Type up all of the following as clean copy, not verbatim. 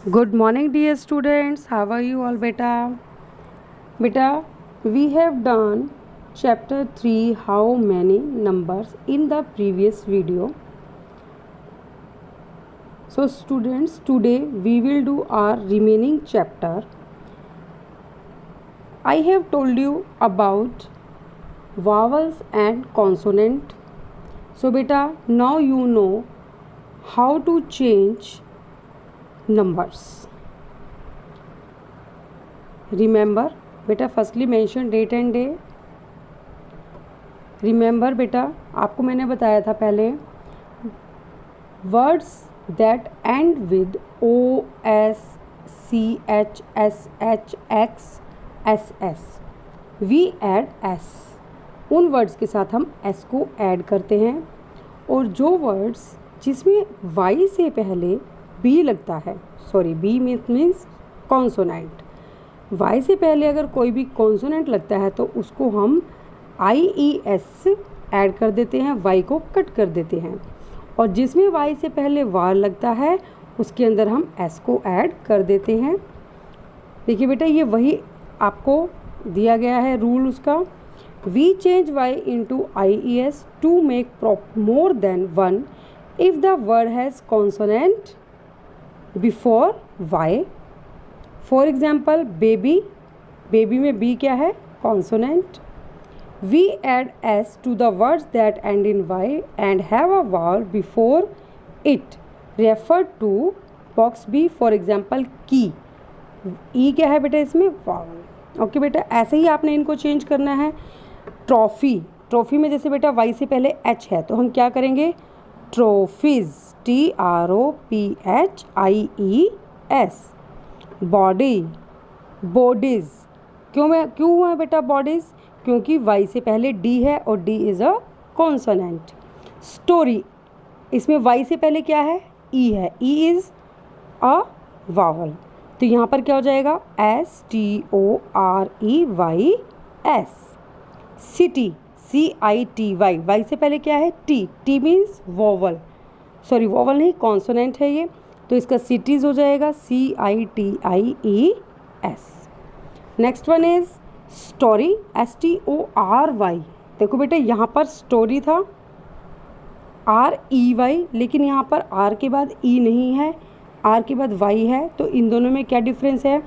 Good morning, dear students. How are you all, beta? Beta, we have done chapter 3, how many numbers, in the previous video. So, students, today we will do our remaining chapter. I have told you about vowels and consonant. So, beta, now you know how to change numbers. Remember, बेटा firstly mention date and day. Remember बेटा, आपको मैंने बताया था पहले, words that end with O S C H S H X S S we add S. उन words के साथ हम एस को ऐड करते हैं. और जो वर्ड्स जिसमें वाई से पहले बी लगता है, sorry B means consonant, Y से पहले अगर कोई भी कॉन्सोनेंट लगता है तो उसको हम आई ई एस ऐड कर देते हैं, वाई को कट कर देते हैं. और जिसमें वाई से पहले वार लगता है उसके अंदर हम एस को ऐड कर देते हैं. देखिए बेटा, ये वही आपको दिया गया है रूल उसका. We change Y into I E S to make more than one if the word has consonant before Y. For example baby, baby में बी क्या है? Consonant. We add S to the words that end in Y and have a vowel before it refer to box B. For example key, E क्या है बेटा इसमें? Vowel. Okay बेटा, ऐसे ही आपने इनको चेंज करना है. ट्रॉफी, ट्रॉफी में जैसे बेटा वाई से पहले एच है तो हम क्या करेंगे? Trophies, T R O P H I E S. Body, bodies, क्यों हुआ बेटा बॉडीज़? क्योंकि वाई से पहले डी है और D is a consonant. Story, इसमें वाई से पहले क्या है? ई है, ई इज़ अ वावल. तो यहाँ पर क्या हो जाएगा? S T O R E Y S. City, C I T Y, Y से पहले क्या है? T, T means vowel, sorry vowel नहीं कॉन्सोनेंट है ये, तो इसका सिटीज़ हो जाएगा C I T I E S. Next one is story, S T O R Y. देखो बेटा, यहाँ पर स्टोरी था आर ई वाई, लेकिन यहाँ पर आर के बाद ई नहीं है, आर के बाद वाई है. तो इन दोनों में क्या डिफरेंस है?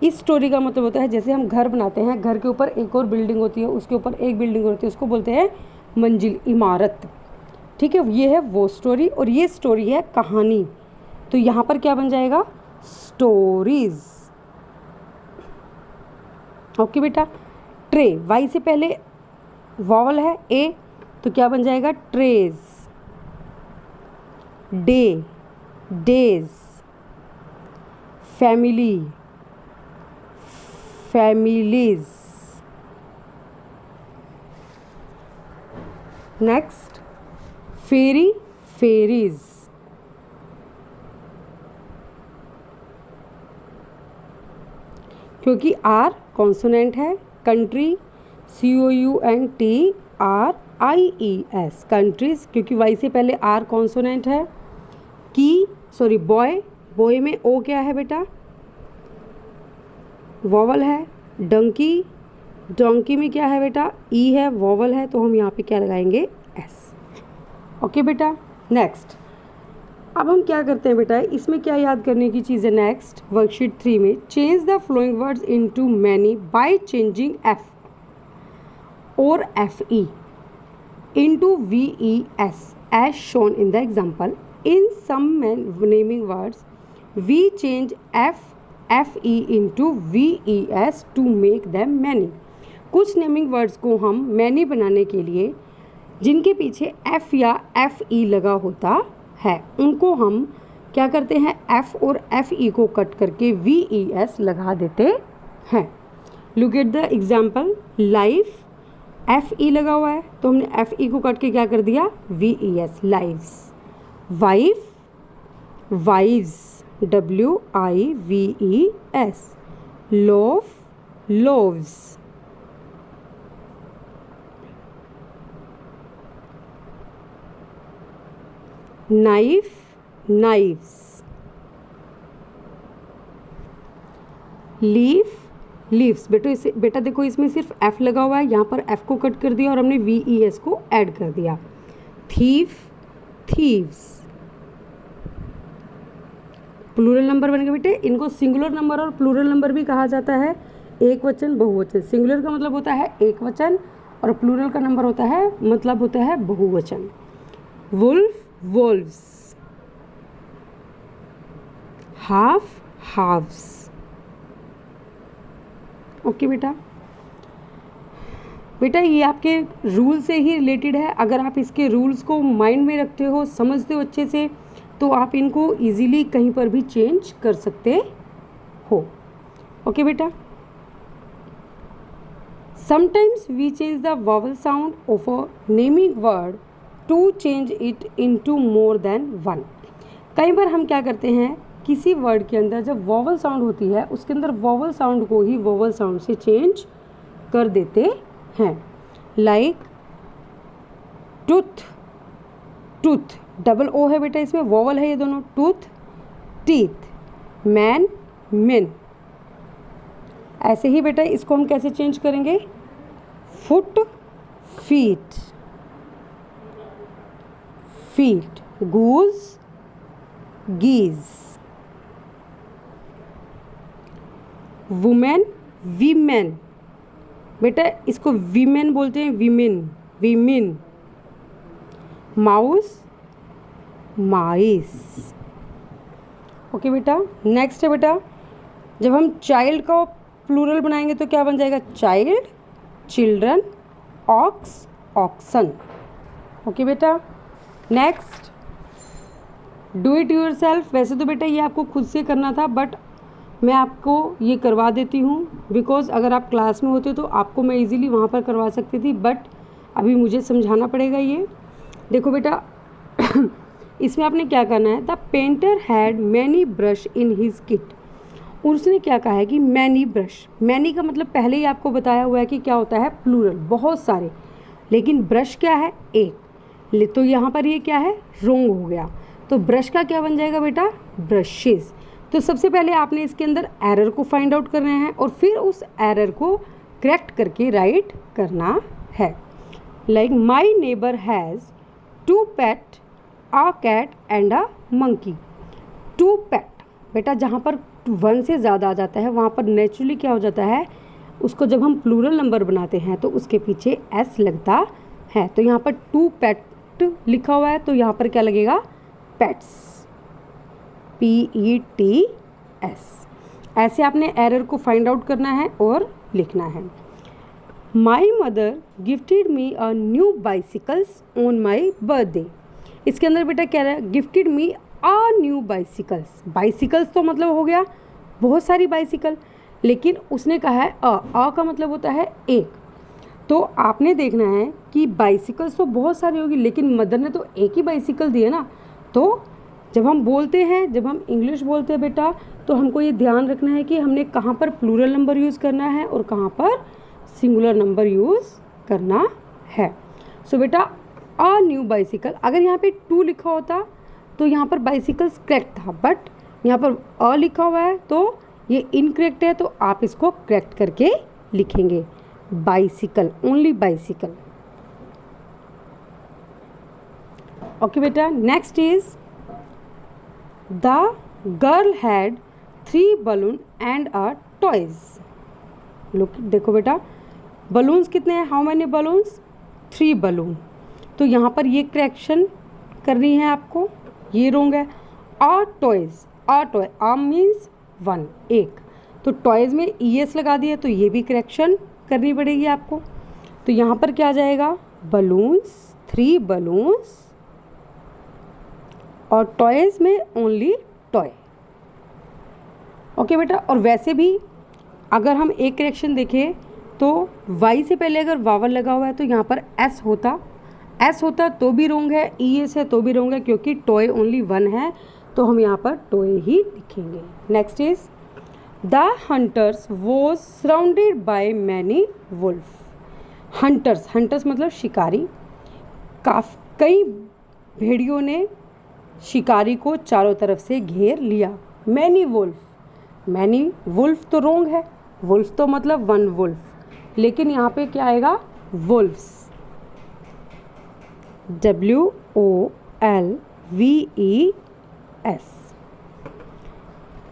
इस स्टोरी का मतलब होता है जैसे हम घर बनाते हैं, घर के ऊपर एक और बिल्डिंग होती है, उसके ऊपर एक बिल्डिंग होती है, उसको बोलते हैं मंजिल, इमारत. ठीक है, ये है वो स्टोरी. और ये स्टोरी है कहानी. तो यहाँ पर क्या बन जाएगा? स्टोरीज. ओके बेटा. ट्रे, वाई से पहले वॉवल है ए, तो क्या बन जाएगा? Trays. Day, days. Family, families. Next ferry, ferries. क्योंकि आर कॉन्सोनेंट है. Country, C O U N T R I E S, countries, क्योंकि वाई से पहले आर कॉन्सोनेंट है. की, सॉरी बॉय, बॉय में ओ क्या है बेटा? वॉवल है. डंकी, डोंकी में क्या है बेटा? ई है, वॉवल है, तो हम यहाँ पे क्या लगाएंगे? एस. ओके बेटा. नेक्स्ट, अब हम क्या करते हैं बेटा, इसमें क्या याद करने की चीज़ है? नेक्स्ट वर्कशीट 3 में change the following words into many by changing F और F E into V E S as shown in the example. In some naming words we change F E into V E S to make them many. कुछ naming words को हम many बनाने के लिए जिनके पीछे F या F E लगा होता है, उनको हम क्या करते हैं? एफ और एफ ई को कट करके वी ई एस लगा देते हैं. Look at the example. Life, F E लगा हुआ है तो हमने एफ ई को कट के क्या कर दिया? We E S, lives. Wife, wives, W I we E S. Loaf, loaves. Knife, knives. Leaf, leaves. बेटा देखो इसमें सिर्फ एफ लगा हुआ है, यहाँ पर एफ को कट कर दिया और हमने VES को ऐड कर दिया। Thief, thieves. प्लूरल नंबर बन गए बेटे। इनको सिंगुलर नंबर और प्लूरल नंबर भी कहा जाता है, एक वचन बहुवचन। सिंगुलर का मतलब होता है एक वचन और प्लूरल का नंबर होता है मतलब होता है बहुवचन। Wolf, wolves. Half, halfs. Okay बेटा, ये आपके रूल से ही रिलेटेड है। अगर आप इसके रूल्स को माइंड में रखते हो, समझते हो अच्छे से, तो आप इनको इजीली कहीं पर भी चेंज कर सकते हो। ओके बेटा, sometimes we change the vowel sound of a naming word to change it into more than one. कई बार हम क्या करते हैं, किसी वर्ड के अंदर जब वॉवल साउंड होती है उसके अंदर वॉवल साउंड को ही वॉवल साउंड से चेंज कर देते हैं। Like tooth, tooth double O है बेटा, इसमें वॉवल है ये दोनों। Tooth, teeth. Man, men. ऐसे ही बेटा इसको हम कैसे चेंज करेंगे, foot, feet, feet. Goose, geese. Women, women. बेटा इसको वीमेन बोलते हैं, women, women. Mouse, mice. Okay बेटा, नेक्स्ट है बेटा, जब हम चाइल्ड का प्लूरल बनाएंगे तो क्या बन जाएगा, child, children, ox, oxen. Okay बेटा, नेक्स्ट डू इट योरसेल्फ। वैसे तो बेटा ये आपको खुद से करना था, बट मैं आपको ये करवा देती हूँ बिकॉज़ अगर आप क्लास में होते तो आपको मैं इजीली वहाँ पर करवा सकती थी, बट अभी मुझे समझाना पड़ेगा। ये देखो बेटा इसमें आपने क्या करना है, the painter had many brush in his kit. उसने क्या कहा है कि मैनी ब्रश। मैनी का मतलब पहले ही आपको बताया हुआ है कि क्या होता है, प्लूरल, बहुत सारे। लेकिन ब्रश क्या है, एक। तो यहाँ पर ये क्या है, रोंग हो गया। तो ब्रश का क्या बन जाएगा बेटा, ब्रशेस। तो सबसे पहले आपने इसके अंदर एरर को फाइंड आउट करना है और फिर उस एरर को करेक्ट करके राइट करना है। Like my neighbour has two pet, a cat and a monkey. Two pet बेटा जहाँ पर वन से ज़्यादा आ जाता है वहाँ पर नेचुरली क्या हो जाता है, उसको जब हम प्लूरल नंबर बनाते हैं तो उसके पीछे एस लगता है। तो यहाँ पर टू पेट लिखा हुआ है तो यहाँ पर क्या लगेगा, पेट्स, PETS। ऐसे आपने एरर को फाइंड आउट करना है और लिखना है। My mother gifted me a new bicycles on my birthday. इसके अंदर बेटा क्या है, gifted me a new bicycles. Bicycles तो मतलब हो गया बहुत सारी बाइसिकल, लेकिन उसने कहा है अ का मतलब होता है एक। तो आपने देखना है कि बाइसिकल्स तो बहुत सारी होगी लेकिन मदर ने तो एक ही बाइसिकल दी है ना। तो जब हम बोलते हैं, जब हम इंग्लिश बोलते हैं बेटा, तो हमको ये ध्यान रखना है कि हमने कहाँ पर प्लूरल नंबर यूज़ करना है और कहाँ पर सिंगुलर नंबर यूज़ करना है। सो बेटा अ न्यू बाइसिकल, अगर यहाँ पे टू लिखा होता तो यहाँ पर बाइसिकल्स करेक्ट था, बट यहाँ पर अ लिखा हुआ है तो ये इनकरेक्ट है। तो आप इसको करेक्ट करके लिखेंगे, बाइसिकल, ओनली बाइसिकल। ओके बेटा, next is the girl had 3 balloon and a toys. Look, देखो बेटा बलून्स कितने हैं, हाउ मैनी बलून्स, 3 बलून। तो यहाँ पर ये करेक्शन करनी है आपको, ये रोंग है। A toys, a toy, a means 1, एक। तो टॉयज में ES लगा दिया तो ये भी करेक्शन करनी पड़ेगी आपको। तो यहाँ पर क्या आ जाएगा, बलून्स, 3 बलून्स, और टॉयज में ओनली टॉय। ओके बेटा, और वैसे भी अगर हम एक करेक्शन देखें तो वाई से पहले अगर वावल लगा हुआ है तो यहाँ पर एस होता तो भी रोंग है, ES है तो भी रोंग है, क्योंकि टॉय ओनली 1 है तो हम यहाँ पर टॉय ही लिखेंगे। Next is the hunters was surrounded by many wolf. Hunters मतलब शिकारी। कई भेड़ियों ने शिकारी को चारों तरफ से घेर लिया। मैनी वुल्फ, मैनी वुल्फ तो रोंग है, वुल्फ तो मतलब वन वुल्फ, लेकिन यहाँ पे क्या आएगा, wolfs, WOLVES।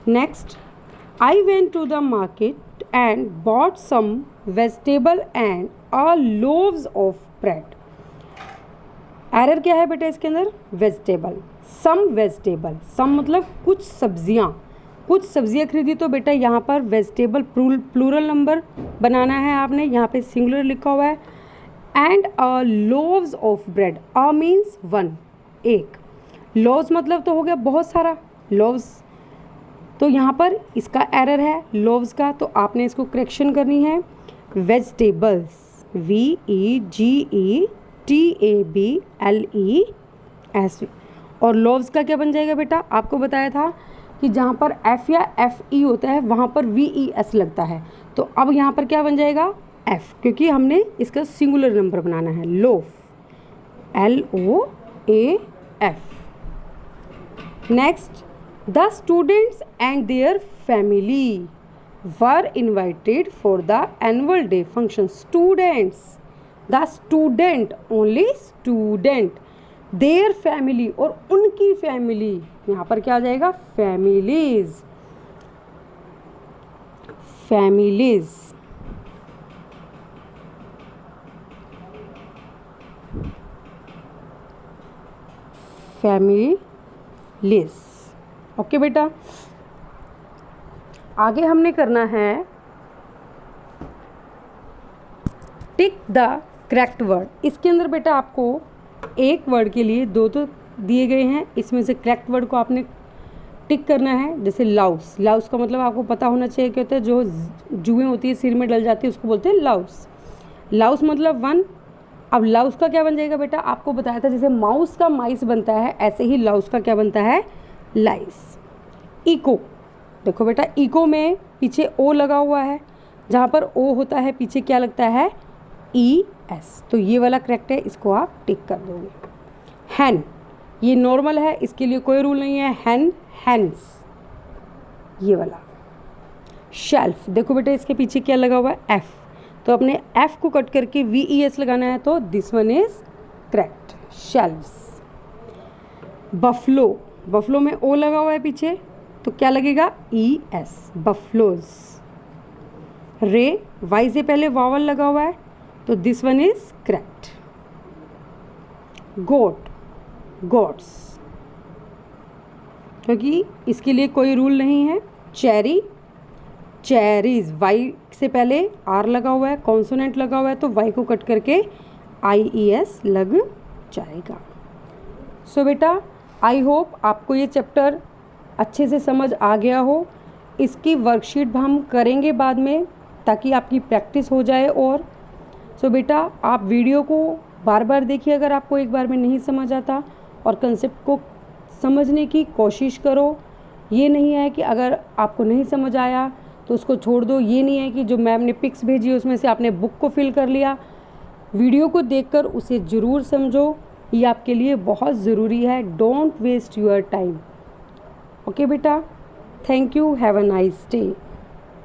Next, I went to the market and bought some vegetable and a loaves of bread. Error क्या है बेटा इसके अंदर, वेजिटेबल, सम वेजिटेबल, सम मतलब कुछ सब्जियाँ, कुछ सब्जियाँ खरीदी, तो बेटा यहाँ पर वेजिटेबल प्लूरल नंबर बनाना है आपने, यहाँ पे सिंगुलर लिखा हुआ है। And a loaves of bread, a means one, एक, लोव्स मतलब तो हो गया बहुत सारा, लोव्स, तो यहाँ पर इसका एरर है लोव्स का, तो आपने इसको करेक्शन करनी है, वेजिटेबल्स, VEGETABLES, और लोव्स का क्या बन जाएगा बेटा, आपको बताया था कि जहाँ पर F या FE होता है वहाँ पर VES लगता है, तो अब यहाँ पर क्या बन जाएगा, F, क्योंकि हमने इसका सिंगुलर नंबर बनाना है, loaf, LOAF। Next, the students and their family were invited for the annual day function. Students, the student, only student, their family, और उनकी फैमिली, यहाँ पर क्या आ जाएगा, फैमिलीज, फैमिलीज, फैमिलीज। ओके बेटा, आगे हमने करना है टिक द करेक्ट वर्ड। इसके अंदर बेटा आपको एक वर्ड के लिए दो तो दिए गए हैं, इसमें से करेक्ट वर्ड को आपने टिक करना है। जैसे लाउस, लाउस का मतलब आपको पता होना चाहिए क्या होता है, जो जुएं होती है सिर में डल जाती है उसको बोलते हैं लाउस, लाउस मतलब वन। अब लाउस का क्या बन जाएगा बेटा, आपको बताया था जैसे माउस का माइस बनता है, ऐसे ही लाउस का क्या बनता है, लाइस। इको, देखो बेटा इको में पीछे ओ लगा हुआ है, जहाँ पर ओ होता है पीछे क्या लगता है, ES, तो ये वाला करेक्ट है, इसको आप टिक कर दोगे। हैन, ये नॉर्मल है, इसके लिए कोई रूल नहीं है, हैन, हैंड्स, ये वाला। शेल्फ, देखो बेटा इसके पीछे क्या लगा हुआ है, F, तो अपने F को कट करके VES लगाना है, तो this one is correct, shelves. Buffalo, buffalo में ओ लगा हुआ है पीछे, तो क्या लगेगा, ES, बफलोज। रे, वाई से पहले वावल लगा हुआ है, तो this one is correct. Goat, goats, क्योंकि इसके लिए कोई रूल नहीं है। चेरी, चेरीज, वाई से पहले आर लगा हुआ है, कॉन्सोनेंट लगा हुआ है, तो वाई को कट करके IES लग जाएगा। सो बेटा आई होप आपको ये चैप्टर अच्छे से समझ आ गया हो। इसकी वर्कशीट हम करेंगे बाद में ताकि आपकी प्रैक्टिस हो जाए। और सो बेटा आप वीडियो को बार बार देखिए अगर आपको एक बार में नहीं समझ आता, और कंसेप्ट को समझने की कोशिश करो। ये नहीं है कि अगर आपको नहीं समझ आया तो उसको छोड़ दो, ये नहीं है कि जो मैम ने पिक्स भेजी उसमें से आपने बुक को फिल कर लिया। वीडियो को देखकर उसे ज़रूर समझो, ये आपके लिए बहुत ज़रूरी है। Don't waste your time. Okay बेटा, thank you, have a nice day.